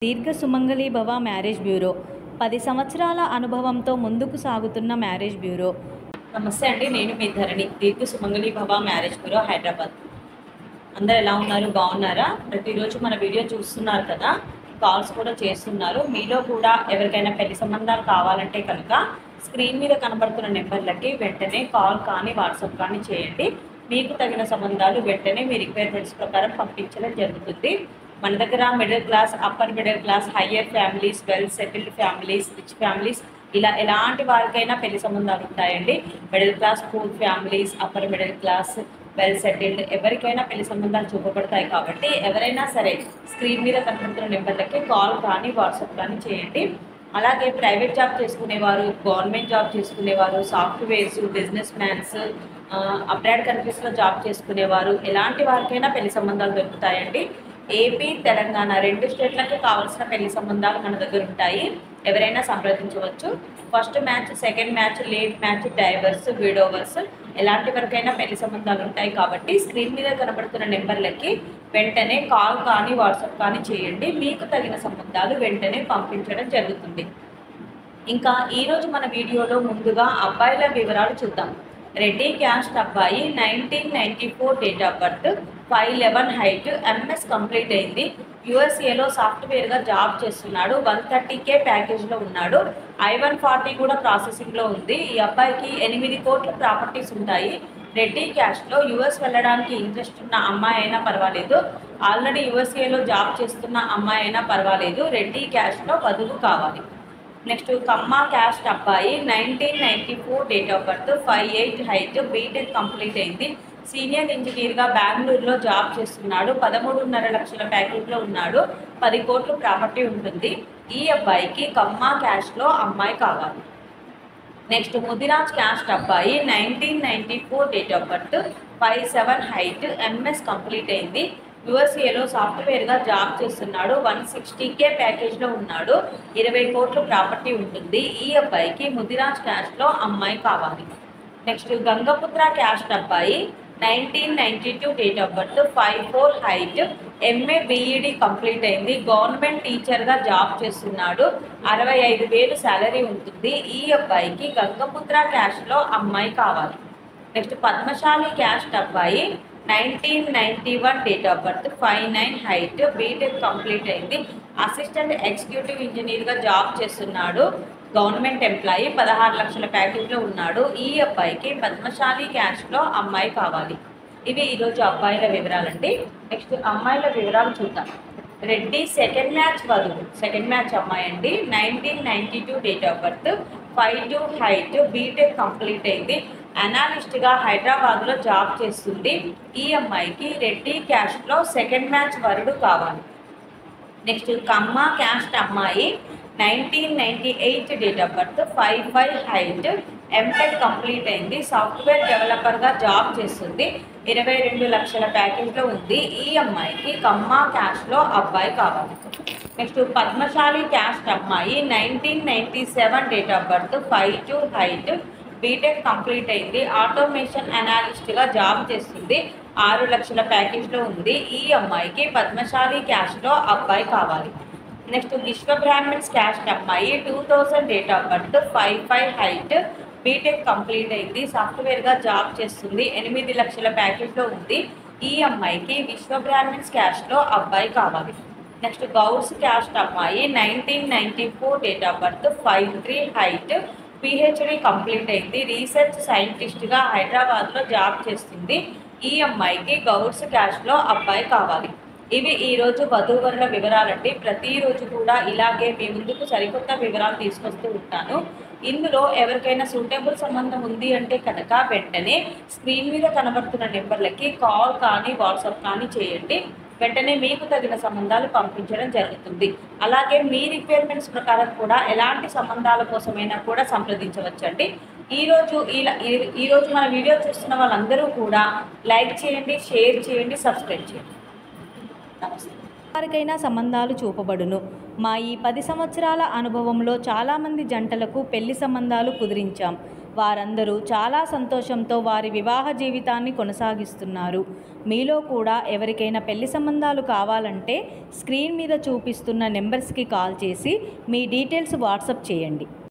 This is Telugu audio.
దీర్ఘ సుమంగళి భవ మ్యారేజ్ బ్యూరో 10 సంవత్సరాల అనుభవంతో ముందుకు సాగుతున్న మ్యారేజ్ బ్యూరో. నమస్తే అండి, నేను మీ ధరణి, దీర్ఘ సుమంగళి భవ మ్యారేజ్ బ్యూరో, హైదరాబాద్. అందరు ఎలా ఉన్నారు? బాగున్నారా? ప్రతిరోజు మన వీడియో చూస్తున్నారు కదా, కాల్స్ కూడా చేస్తున్నారు. మీలో కూడా ఎవరికైనా పెళ్లి సంబంధాలు కావాలంటే కనుక స్క్రీన్ మీద కనబడుతున్న నెంబర్లకి వెంటనే కాల్ కానీ వాట్సాప్ కానీ చేయండి. మీకు తగిన సంబంధాలు వెంటనే మీ రిక్వైర్మెంట్స్ ప్రకారం పంపించడం జరుగుతుంది. మన దగ్గర middle class, upper middle class, higher families, well settled families, rich families, ఇలా ఎలాంటి వారికైనా పెళ్లి సంబంధాలు ఉంటాయండి. Middle class, poor families, upper middle class, well settled, ఎవరికైనా పెళ్లి సంబంధాలు చూపబడతాయి. కాబట్టి ఎవరైనా సరే స్క్రీన్ మీద కనబడుతున్న నెంబర్లకి కాల్ కానీ వాట్సాప్ కానీ చేయండి. అలాగే ప్రైవేట్ జాబ్ చేసుకునేవారు, గవర్నమెంట్ జాబ్ చేసుకునేవారు, సాఫ్ట్వేర్స్, బిజినెస్ మ్యాన్స్, అబ్రాడ్ కంట్రీస్లో జాబ్ చేసుకునేవారు, ఎలాంటి వారికైనా పెళ్లి సంబంధాలు దొరుకుతాయండి. ఏపీ, తెలంగాణ 2 స్టేట్లకు కావాల్సిన పెళ్లి సంబంధాలు మన దగ్గర ఉంటాయి. ఎవరైనా సంప్రదించవచ్చు. First match, second match, late match, divorce, widowers, ఎలాంటి వరకైనా పెళ్లి సంబంధాలు ఉంటాయి. కాబట్టి స్క్రీన్ మీద కనబడుతున్న నెంబర్లకి వెంటనే కాల్ కానీ వాట్సాప్ కానీ చేయండి. మీకు తగిన సంబంధాలు వెంటనే పంపించడం జరుగుతుంది. ఇంకా ఈరోజు మన వీడియోలో ముందుగా అబ్బాయిల వివరాలు చూద్దాం. రెడ్డి క్యాస్ట్ అబ్బాయి, 1994 date of birth, 5'11" height, MS complete అయింది. యూఎస్ఏలో సాఫ్ట్వేర్గా జాబ్ చేస్తున్నాడు. 130K ప్యాకేజ్లో ఉన్నాడు. I-140 కూడా ప్రాసెసింగ్లో ఉంది. ఈ అబ్బాయికి 8 కోట్ల ప్రాపర్టీస్ ఉంటాయి. రెడ్డి క్యాస్ట్లో యూఎస్ వెళ్ళడానికి ఇంట్రెస్ట్ ఉన్న అమ్మాయి అయినా పర్వాలేదు, ఆల్రెడీ యూఎస్ఏలో జాబ్ చేస్తున్న అమ్మాయి అయినా పర్వాలేదు, రెడ్డి క్యాస్ట్లో వధువు కావాలి. నెక్స్ట్ కమ్మ క్యాస్ట్ అబ్బాయి, 1994 date of birth, 5'8" height, BTech complete అయింది. సీనియర్ ఇంజనీర్గా బెంగళూరులో జాబ్ చేస్తున్నాడు. 13.5 లక్షల ప్యాకేజ్లో ఉన్నాడు. 10 కోట్ల ప్రాపర్టీ ఉంటుంది. ఈ అబ్బాయికి కమ్మ క్యాస్ట్లో అమ్మాయి కావాలి. నెక్స్ట్ ముదిరాజ్ క్యాస్ట్ అబ్బాయి, 1994 date of birth, 5'7" height, MS complete అయింది. యూఎస్ఏలో సాఫ్ట్వేర్గా జాబ్ చేస్తున్నాడు. 160K ప్యాకేజ్లో ఉన్నాడు. 20 కోట్ల ప్రాపర్టీ ఉంటుంది. ఈ అబ్బాయికి ముదిరాజ్ క్యాస్ట్లో అమ్మాయి కావాలి. నెక్స్ట్ గంగపుత్ర క్యాస్ట్ అబ్బాయి, 1992 date of birth, 5'4" height, MA BEd complete అయింది. గవర్నమెంట్ టీచర్గా జాబ్ చేస్తున్నాడు. 65,000 శాలరీ ఉంటుంది. ఈ అబ్బాయికి గంగపుత్ర క్యాస్ట్లో అమ్మాయి కావాలి. నెక్స్ట్ పద్మశాలి క్యాస్ట్ అబ్బాయి, 1991 date of birth, 5'9" height, BTech complete అయింది. అసిస్టెంట్ ఎగ్జిక్యూటివ్ ఇంజనీర్గా జాబ్ చేస్తున్నాడు. గవర్నమెంట్ ఎంప్లాయీ, 16 లక్షల ప్యాకేజ్లో ఉన్నాడు. ఈ అబ్బాయికి పద్మశాలి క్యాస్ట్లో అమ్మాయి కావాలి. ఇవి ఈరోజు అబ్బాయిల వివరాలండి. నెక్స్ట్ అమ్మాయిల వివరాలు చూద్దాం. రెడ్డి సెకండ్ మ్యాచ్ వధువు, సెకండ్ మ్యాచ్ అమ్మాయి అండి. 1992 date of birth, 5'2" height, BTech complete అయింది. అనాలిస్ట్గా హైదరాబాద్లో జాబ్ చేస్తుంది. ఈ అమ్మాయికి రెడ్డి క్యాస్ట్లో సెకండ్ మ్యాచ్ వరుడు కావాలి. నెక్స్ట్ కమ్మ క్యాస్ట్ అమ్మాయి, 1998 date of birth, 5'5" height, MTech complete అయింది. సాఫ్ట్వేర్ డెవలపర్గా జాబ్ చేస్తుంది. 22 లక్షల ప్యాకేజ్లో ఉంది. ఈ అమ్మాయికి కమ్మ క్యాస్ట్లో అబ్బాయి కావాలి. నెక్స్ట్ పద్మశాలి క్యాస్ట్ అమ్మాయి, 1997 date of birth, 5'2" height, BTech complete అయింది. ఆటోమేషన్ అనాలిస్ట్గా జాబ్ చేస్తుంది. 6 లక్షల ప్యాకేజ్లో ఉంది. ఈ అమ్మాయికి పద్మశాలి క్యాస్ట్లో అబ్బాయి కావాలి. నెక్స్ట్ విశ్వ బ్రాహ్మణ్స్ క్యాస్ట్ అమ్మాయి, 2000 date of birth, 5'5" height, BTech complete అయింది. సాఫ్ట్వేర్గా జాబ్ చేస్తుంది. 8 లక్షల ప్యాకేజ్లో ఉంది. ఈ అమ్మాయికి విశ్వ బ్రాహ్మణ్స్ క్యాస్ట్లో అబ్బాయి కావాలి. నెక్స్ట్ గౌడ్స్ క్యాస్ట్ అమ్మాయి, 1994 date of birth, 5'3" height, PhD complete అయింది. రీసెర్చ్ సైంటిస్ట్గా హైదరాబాద్లో జాబ్ చేస్తుంది. ఈ అమ్మాయికి గౌడ్స్ క్యాస్ట్లో అబ్బాయి కావాలి. ఇవి ఈరోజు వధూవరుల వివరాలండి. ప్రతిరోజు కూడా ఇలాగే మీ ముందుకు సరికొత్త వివరాలు తీసుకొస్తూ ఉంటాను. ఇందులో ఎవరికైనా సూటబుల్ సంబంధం ఉంది అంటే కనుక వెంటనే స్క్రీన్ మీద కనబడుతున్న నెంబర్లకి కాల్ కానీ వాట్సాప్ కానీ చేయండి. వెంటనే మీకు తగిన సంబంధాలు పంపించడం జరుగుతుంది. అలాగే మీ రిక్వైర్మెంట్స్ ప్రకారం కూడా ఎలాంటి సంబంధాల కోసమైనా కూడా సంప్రదించవచ్చండి. ఈరోజు మన వీడియో చూస్తున్న వాళ్ళందరూ కూడా లైక్ చేయండి, షేర్ చేయండి, సబ్స్క్రైబ్ చేయండి. నమస్తే. వారికైనా సంబంధాలు చూపబడును. మా ఈ 10 సంవత్సరాల అనుభవంలో చాలామంది జంటలకు పెళ్లి సంబంధాలు కుదిరించాం. వారందరూ చాలా సంతోషంతో వారి వివాహ జీవితాన్ని కొనసాగిస్తున్నారు. మీలో కూడా ఎవరికైనా పెళ్లి సంబంధాలు కావాలంటే స్క్రీన్ మీద చూపిస్తున్న నెంబర్స్కి కాల్ చేసి మీ డీటెయిల్స్ వాట్సాప్ చేయండి.